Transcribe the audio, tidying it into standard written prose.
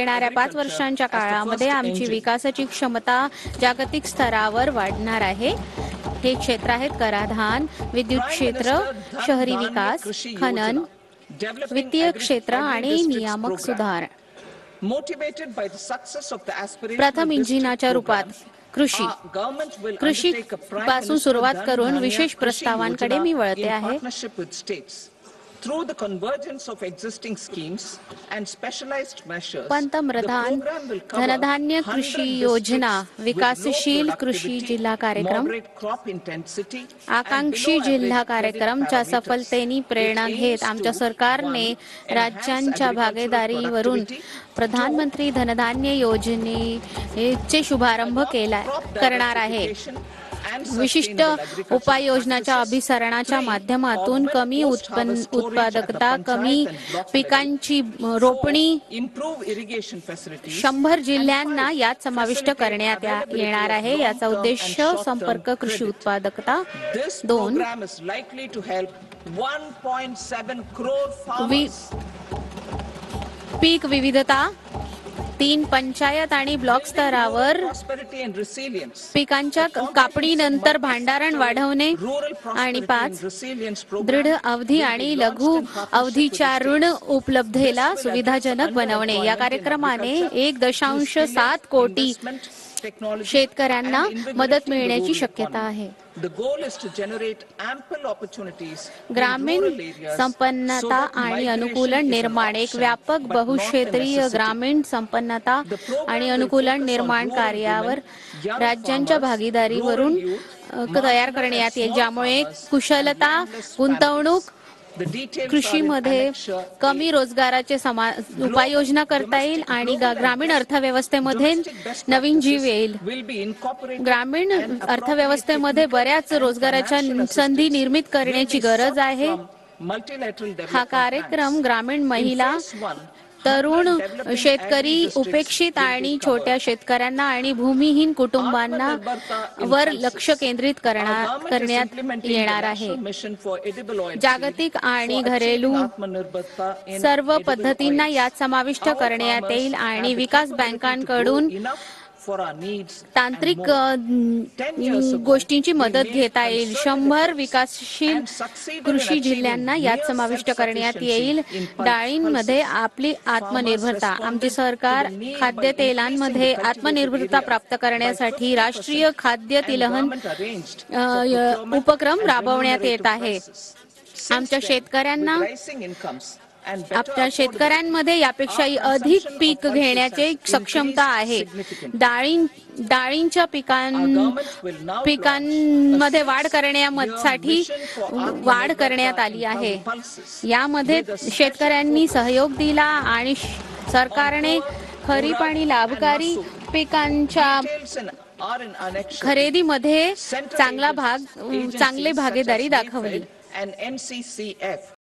येणाऱ्या 5 वर्षांच्या काळामध्ये आमची विकासाची क्षमता जागतिक स्तरावर वाढणार आहे। हे क्षेत्र आहेत कराधान, विद्युत क्षेत्र, शहरी विकास, खनन, वित्तीय क्षेत्र आणि नियामक सुधार। प्रथम इंजिनाच्या रूपात कृषी पासून सुरुवात करून विशेष प्रस्तावांकडे मी वळते आहे। Through the convergence of existing schemes and specialized measures, पंतप्रधान धनधान्य कृषी योजना, विकासशील कृषी जिल्हा कार्यक्रम, आकांक्षी जिल्हा कार्यक्रमच्या सफलतेने प्रेरणा घेत आमच्या सरकारने राज्यांच्या भागीदारीवरून प्रधानमंत्री धनधान्य योजनेचे शुभारंभ करणार आहे। विशिष्ट उपाययोजनाच्या अभिसरणाच्या माध्यमातून कमी उत्पादकता, कमी पिकांची रोपणी 100 जिल्ह्यांना यात समाविष्ट करण्यात येणार आहे। याचा उद्देश संपर्क कृषी उत्पादकता 2 पीक विविधता 3 पंचायत आणि ब्लॉक स्तरावर पिकांच्या कापणीनंतर भांडारण वाढवणे आणि 5 दृढ अवधी आणि लघु अवधीच्या ऋण उपलब्धतेला सुविधाजनक बनवणे। या कार्यक्रमाने 1.7 कोटी शेतकऱ्यांना मदत मिळण्याची शक्यता आहे। ग्रामीण संपन्नता आणि अनुकूलन निर्माण, एक व्यापक बहुक्षेत्रीय ग्रामीण संपन्नता आणि अनुकूलन निर्माण कार्यावर राज्यांच्या भागीदारीवरून तयार करण्यात येईल, ज्यामुळे कुशलता, गुंतवणूक, कृषीमध्ये कमी रोजगाराचे उपाययोजना करता येईल आणि ग्रामीण अर्थव्यवस्थेमध्ये नवीन जीव येईल। ग्रामीण अर्थव्यवस्थेमध्ये बऱ्याच रोजगाराच्या संधी निर्मित करण्याची गरज आहे। हा कार्यक्रम ग्रामीण महिला, तरुण शेतकरी, उपेक्षित आणि छोट्या शेतकऱ्यांना आणि भूमिहीन कुटुंबांना वर लक्ष केंद्रित करण्यात येणार आहे। जागतिक आणि घरेलू सर्व पद्धतींना यात समाविष्ट करण्यात येईल आणि विकास बँकांकडून तांत्रिक गोष्टींची मदत घेता येईल। 100 विकासशील कृषी जिल्ह्यांना यात समाविष्ट करण्यात येईल। डाळींमध्ये आपली आत्मनिर्भरता, आमचे सरकार खाद्यतेलांमध्ये आत्मनिर्भरता प्राप्त करण्यासाठी राष्ट्रीय खाद्य तिलहन उपक्रम राबवण्यात येत आहे। आपल्या शेतकऱ्यांमध्ये यापेक्षाही अधिक पीक घेण्याची सक्षमता आहे। डाळींच्या पिकांमध्ये वाढ करण्यासाठी वाढ करण्यात आली आहे। यामध्ये शेतकऱ्यांनी सहयोग दिला आणि सरकारने खरीप आणि लाभकारी पिकांच्या खरेदीमध्ये चांगली भागीदारी दाखवली।